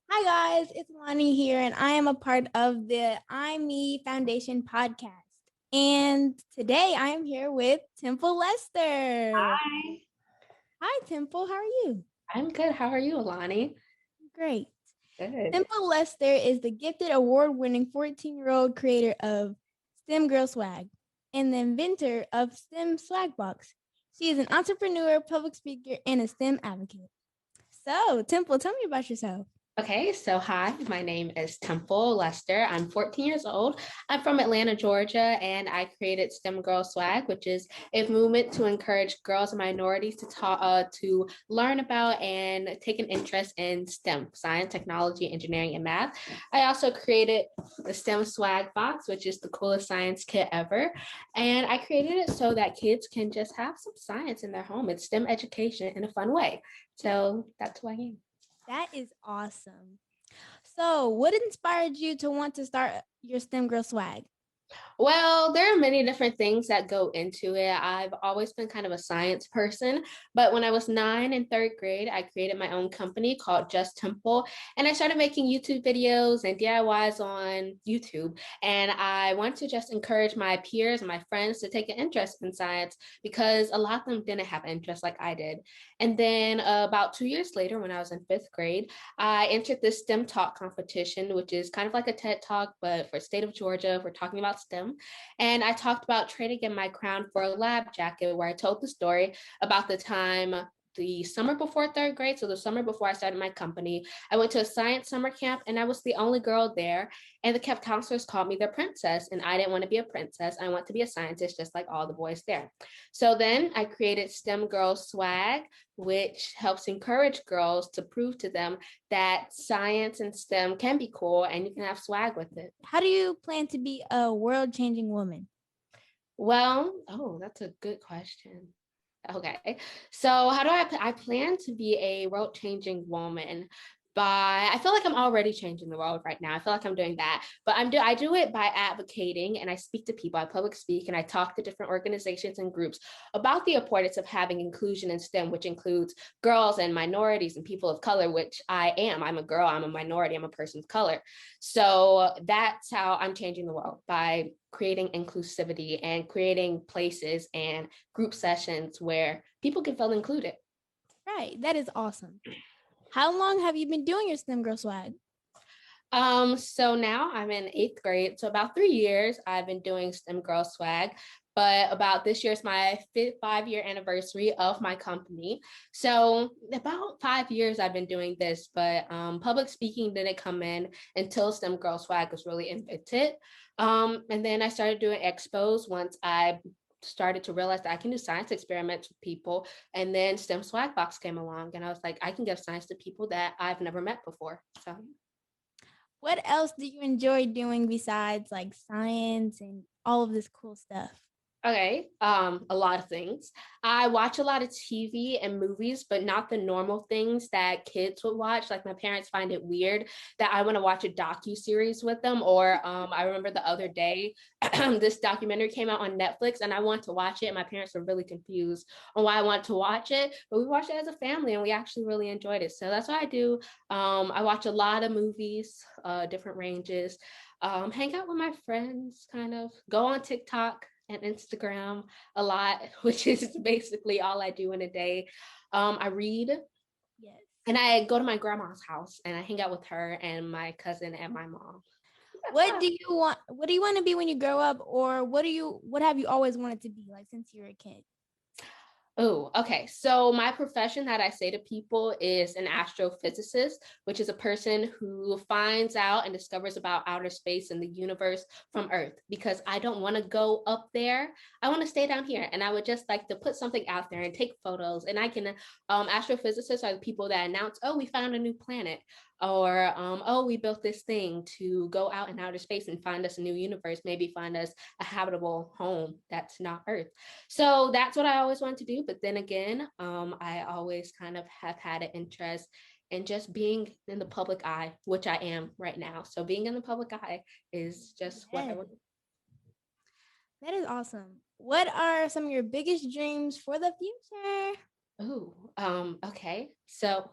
Hi guys, it's Lonnie here, and I am a part of the I'm Me Foundation podcast. And today I am here with Temple Lester. Hi, Hi, Temple. How are you? I'm good. How are you, Alani? Great. Good. Temple Lester is the gifted award-winning 14-year-old creator of STEM Girl Swag and the inventor of STEM Swag Box. She is an entrepreneur, public speaker, and a STEM advocate. So, Temple, tell me about yourself. Okay, so hi, my name is Temple Lester. I'm 14 years old. I'm from Atlanta, Georgia, and I created STEM Girl Swag, which is a movement to encourage girls and minorities to learn about and take an interest in STEM, science, technology, engineering, and math. I also created the STEM Swag Box, which is the coolest science kit ever, and I created it so that kids can just have some science in their home. It's STEM education in a fun way. So that's who I am. That is awesome. So, what inspired you to want to start your STEM Girl Swag? Well, there are many different things that go into it. I've always been kind of a science person, but when I was 9 and 3rd grade, I created my own company called Just Temple, and I started making YouTube videos and DIYs on YouTube. And I want to just encourage my peers and my friends to take an interest in science because a lot of them didn't have interest like I did. And then about 2 years later, when I was in 5th grade, I entered this STEM Talk competition, which is kind of like a TED Talk, but for state of Georgia, we're talking about STEM. And I talked about trading in my crown for a lab jacket, where I told the story about the time the summer before 3rd grade, so the summer before I started my company, I went to a science summer camp and I was the only girl there. And the camp counselors called me their princess, and I didn't want to be a princess. I want to be a scientist, just like all the boys there. So then I created STEM Girl Swag, which helps encourage girls to prove to them that science and STEM can be cool and you can have swag with it. How do you plan to be a world changing woman? That's a good question. Okay. So how do I plan to be a world changing woman by I feel like I'm already changing the world right now. I feel like I'm doing that. But I do it by advocating and I speak to people, I public speak and I talk to different organizations and groups about the importance of having inclusion in STEM, which includes girls and minorities and people of color, which I am. I'm a girl, I'm a minority, I'm a person of color. So that's how I'm changing the world by creating inclusivity and creating places and group sessions where people can feel included. Right. That is awesome. How long have you been doing your STEM Girl Swag? So now I'm in 8th grade. So about 3 years I've been doing STEM Girl Swag. But about this year's my 5-year anniversary of my company. So about 5 years I've been doing this, but public speaking didn't come in until STEM Girl Swag was really invented. And then I started doing expos once I started to realize that I can do science experiments with people. And then STEM Swag Box came along, and I was like, I can give science to people that I've never met before. So What else do you enjoy doing besides like science and all of this cool stuff? okay, a lot of things. I watch a lot of TV and movies, but not the normal things that kids would watch. Like my parents find it weird that I want to watch a docu-series with them. Or I remember the other day, this documentary came out on Netflix, and I want to watch it, and my parents were really confused on why I want to watch it. But we watched it as a family, and we actually really enjoyed it. So that's what I do. I watch a lot of movies, different ranges. Hang out with my friends, kind of go on TikTok and Instagram a lot, which is basically all I do in a day. I read Yes. and I go to my grandma's house and I hang out with her and my cousin and my mom. What do you want to be when you grow up, or what have you always wanted to be like since you were a kid? Oh, okay. So my profession that I say to people is an astrophysicist, which is a person who finds out and discovers about outer space and the universe from Earth. Because I don't want to go up there, I want to stay down here, and I would just like to put something out there and take photos. And I can, astrophysicists are the people that announce, "Oh, we found a new planet," or "Oh, we built this thing to go out in outer space and find us a new universe, maybe find us a habitable home that's not Earth." So that's what I always wanted to do. But then again, I always kind of have had an interest in just being in the public eye, which I am right now. So being in the public eye is just what I Yes. want. That is awesome. What are some of your biggest dreams for the future? Oh, okay. So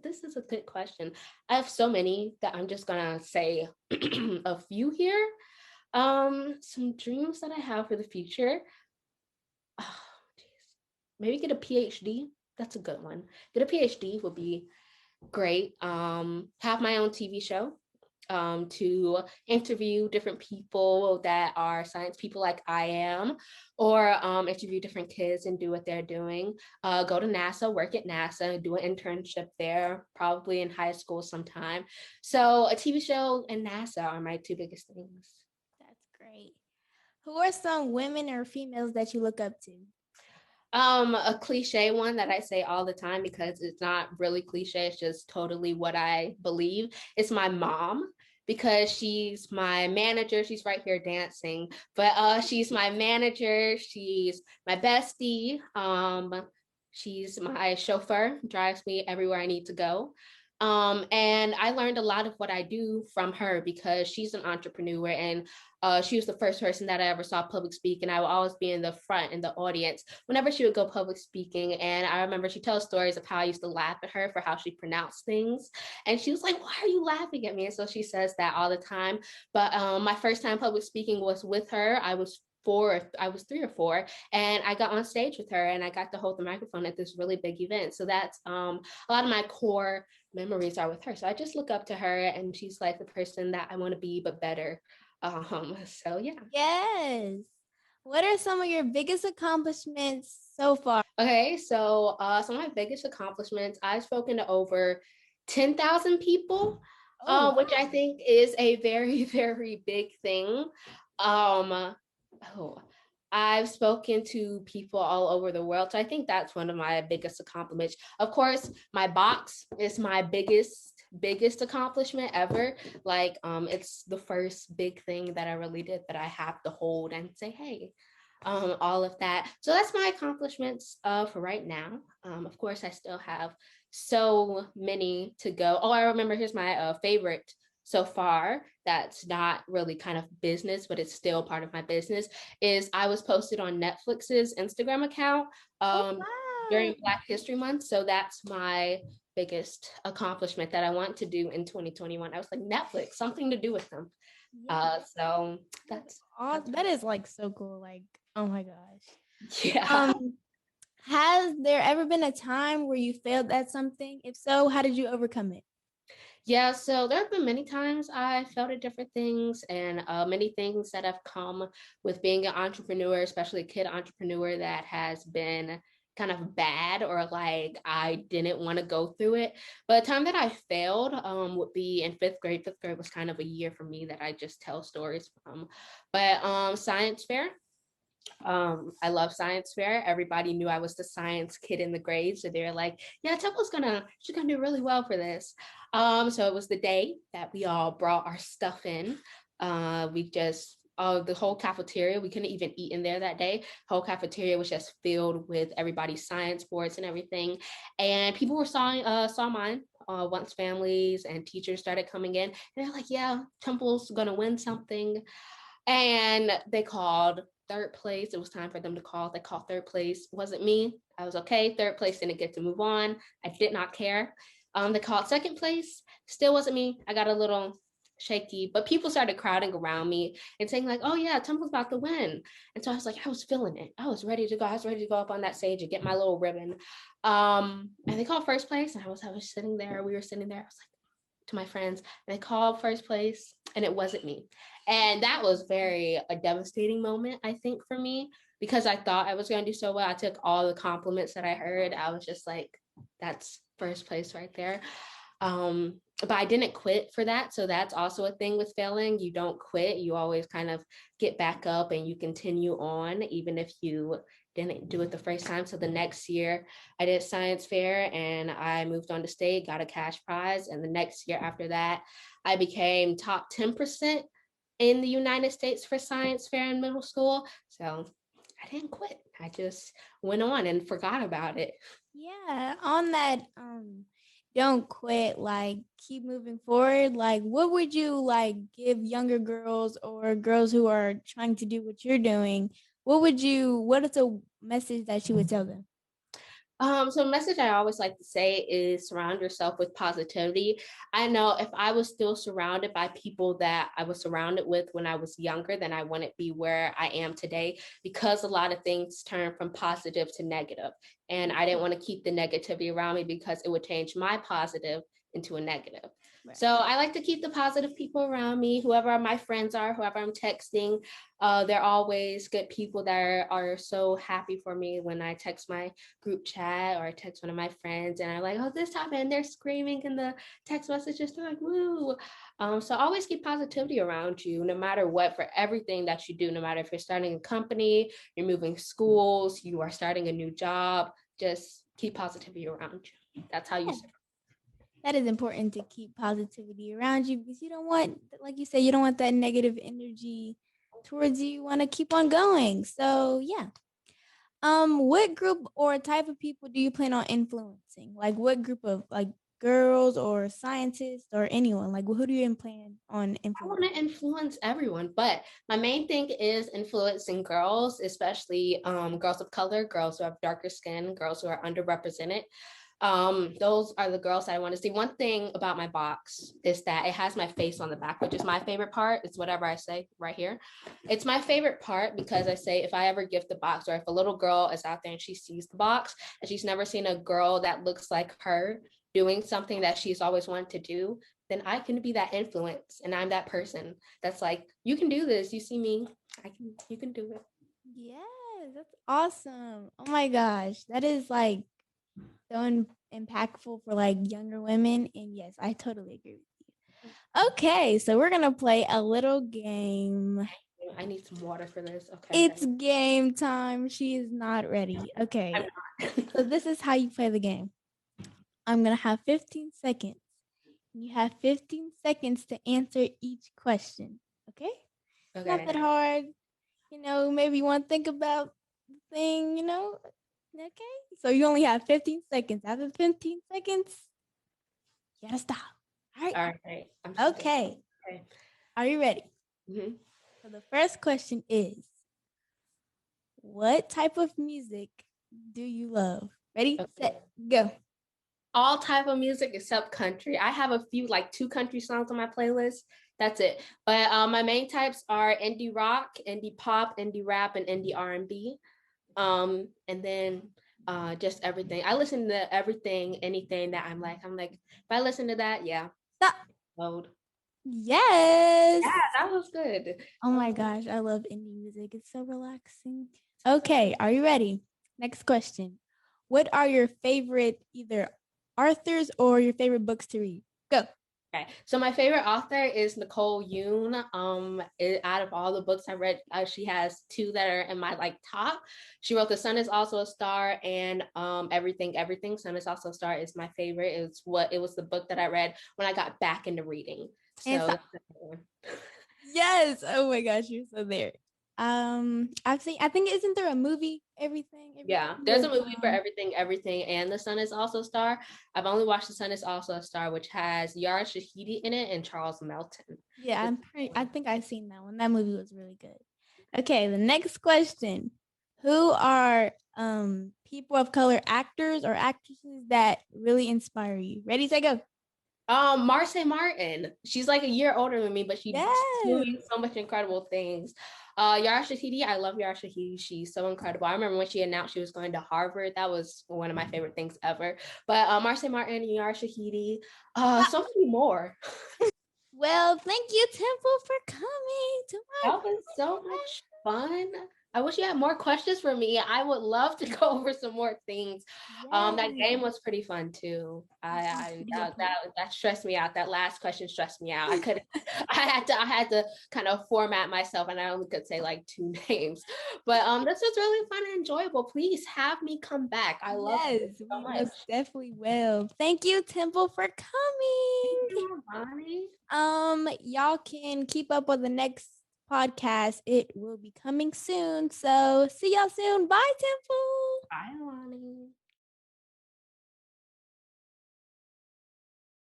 this is a good question. I have so many that I'm just gonna say a few here. Some dreams that I have for the future. Oh, geez. Maybe get a PhD. That's a good one. Get a PhD would be great. Have my own TV show to interview different people that are science people like I am, or interview different kids and do what they're doing. Go to NASA, work at NASA, do an internship there, probably in high school sometime. So a TV show and NASA are my two biggest things. That's great. Who are some women or females that you look up to? A cliche one that I say all the time because it's not really cliche, it's just totally what I believe. It's my mom because she's my manager. She's right here dancing, but she's my manager, she's my bestie. She's my chauffeur, drives me everywhere I need to go. And I learned a lot of what I do from her because she's an entrepreneur and she was the first person that I ever saw public speak, and I would always be in the front in the audience whenever she would go public speaking. And I remember she tells stories of how I used to laugh at her for how she pronounced things, and she was like, "Why are you laughing at me?" And so she says that all the time. But my first time public speaking was with her. I was 3 or 4, and I got on stage with her, and I got to hold the microphone at this really big event. So that's a lot of my core memories are with her. So I just look up to her, and she's like the person that I want to be, but better. So yeah. Yes. What are some of your biggest accomplishments so far? Okay, so some of my biggest accomplishments, I've spoken to over 10,000 people, Oh, which I wow. think is a very, very big thing. Oh, I've spoken to people all over the world. So I think that's one of my biggest accomplishments. Of course, my box is my biggest accomplishment ever. Like it's the first big thing that I really did that I have to hold and say, hey, all of that. So that's my accomplishments for right now. Of course, I still have so many to go. Oh, I remember, here's my favorite so far that's not really kind of business, but it's still part of my business, is I was posted on Netflix's Instagram account Oh, during wow. Black History Month. So that's my biggest accomplishment that I want to do in 2021. I was like, Netflix, something to do with them. Yeah. So That's that's awesome. That is like so cool. Like, oh my gosh. yeah. Has there ever been a time where you failed at something? If so, how did you overcome it? Yeah, so there have been many times I felt at different things, and many things that have come with being an entrepreneur, especially a kid entrepreneur, that has been kind of bad, or like I didn't want to go through it. But a time that I failed would be in 5th grade. 5th grade was kind of a year for me that I just tell stories from. But science fair, I love science fair. Everybody knew I was the science kid in the grade. So they're like, yeah, she's gonna do really well for this. So it was the day that we all brought our stuff in. We just the whole cafeteria, we couldn't even eat in there that day. The whole cafeteria was just filled with everybody's science boards and everything. And people were saw mine. Once families and teachers started coming in, and they're like, yeah, Temple's gonna win something. And they called 3rd place. It was time for them to call. They called 3rd place. It wasn't me. I was okay. 3rd place didn't get to move on. I did not care. They called 2nd place. Still wasn't me. I got a little shaky, but people started crowding around me and saying like, "Oh yeah, Temple's about to win." And so I was like, I was feeling it. I was ready to go. I was ready to go up on that stage and get my little ribbon. And they called 1st place, and I was sitting there. We were sitting there. I was like, to my friends, and they called 1st place, and it wasn't me. And that was very a devastating moment, I think, for me, because I thought I was going to do so well. I took all the compliments that I heard. I was just like, that's 1st place right there. But I didn't quit for that. So that's also a thing with failing. You don't quit. You always kind of get back up and you continue on, even if you didn't do it the first time. So the next year I did science fair and I moved on to state, got a cash prize. And the next year after that, I became top 10% in the United States for science fair in middle school. So I didn't quit. I just went on and forgot about it. Yeah, on that don't quit, like keep moving forward. Like what would you like give younger girls or girls who are trying to do what you're doing? What is a message that you would tell them? So the message I always like to say is surround yourself with positivity. I know if I was still surrounded by people that I was surrounded with when I was younger, then I wouldn't be where I am today because a lot of things turn from positive to negative. And I didn't want to keep the negativity around me because it would change my positive into a negative. Right. So I like to keep the positive people around me, whoever my friends are, whoever I'm texting. They're always good people that are so happy for me when I text my group chat or I text one of my friends and I'm like, oh, this happened. They're screaming in the text messages. They're like, woo. So always keep positivity around you, no matter what, for everything that you do, no matter if you're starting a company, you're moving schools, you are starting a new job, just keep positivity around you. That's how you. That is important to keep positivity around you because you don't want, like you said, you don't want that negative energy towards you. You want to keep on going. So yeah. What group or type of people do you plan on influencing? Like what group of like girls or scientists or anyone? Like who do you plan on I want influencing? to influence everyone, but my main thing is influencing girls, especially girls of color, girls who have darker skin, girls who are underrepresented. Those are the girls that I want to see. One thing about my box is that it has my face on the back, which is my favorite part. It's whatever I say right here. It's my favorite part because I say if I ever gift the box or if a little girl is out there and she sees the box and she's never seen a girl that looks like her doing something that she's always wanted to do, then I can be that influence and I'm that person that's like, you can do this. You see me, you can do it. Yes, that's awesome. Oh my gosh, that is like so impactful for like younger women. And yes, I totally agree with you. Okay, so we're gonna play a little game. I need some water for this. Okay. It's game time. She is not ready. Okay, so this is how you play the game. I'm gonna have 15 seconds. You have 15 seconds to answer each question. Okay? It's not that Okay. hard. Maybe you want to think about the thing. Okay? So you only have 15 seconds. After 15 seconds, you gotta stop. All right. All right. Okay. Okay. Are you ready? Mm-hmm. So the first question is, what type of music do you love? Ready, Okay. set, go. All type of music except country. I have a few, like 2 country songs on my playlist. That's it. But my main types are indie rock, indie pop, indie rap, and indie R&B. And then just everything. I listen to everything, anything that I'm like, if I listen to that, yeah. Stop. Load. Yes. Yeah, that was good. Oh my gosh, I love indie music. It's so relaxing. Okay, are you ready? Next question. What are your favorite either authors or your favorite books to read? Go. Okay, so my favorite author is Nicole Yoon. Out of all the books I read, she has 2 that are in my like top. She wrote "The Sun Is Also a Star" and "Everything Everything." "Sun Is Also a Star" is my favorite. It was the book that I read when I got back into reading. So yes. Oh my gosh, you're so there. I think isn't there a movie? Everything. Yeah, there's a movie for "Everything Everything" and "The Sun Is Also a Star." I've only watched "The Sun Is Also a Star," which has Yara Shahidi in it and Charles Melton. Yeah, I think I've seen that one. That movie was really good. Okay, the next question. Who are people of color actors or actresses that really inspire you? Ready, set, go. Marsai Martin. She's like a year older than me, but she's doing so much incredible things. Yara Shahidi, I love Yara Shahidi. She's so incredible. I remember when she announced she was going to Harvard. That was one of my favorite things ever. But Marsai Martin and Yara Shahidi, so many more. Well, thank you, Temple, for coming to my That was so much fun. I wish you had more questions for me. I would love to go over some more things. That game was pretty fun too. That stressed me out. That last question stressed me out. I had to kind of format myself, and I only could say like 2 names. But this was really fun and enjoyable. Please have me come back. I love it so much. Most definitely will. Thank you, Temple, for coming. Y'all can keep up with the next podcast. It will be coming soon. So see y'all soon. Bye, Temple. Bye, Lonnie.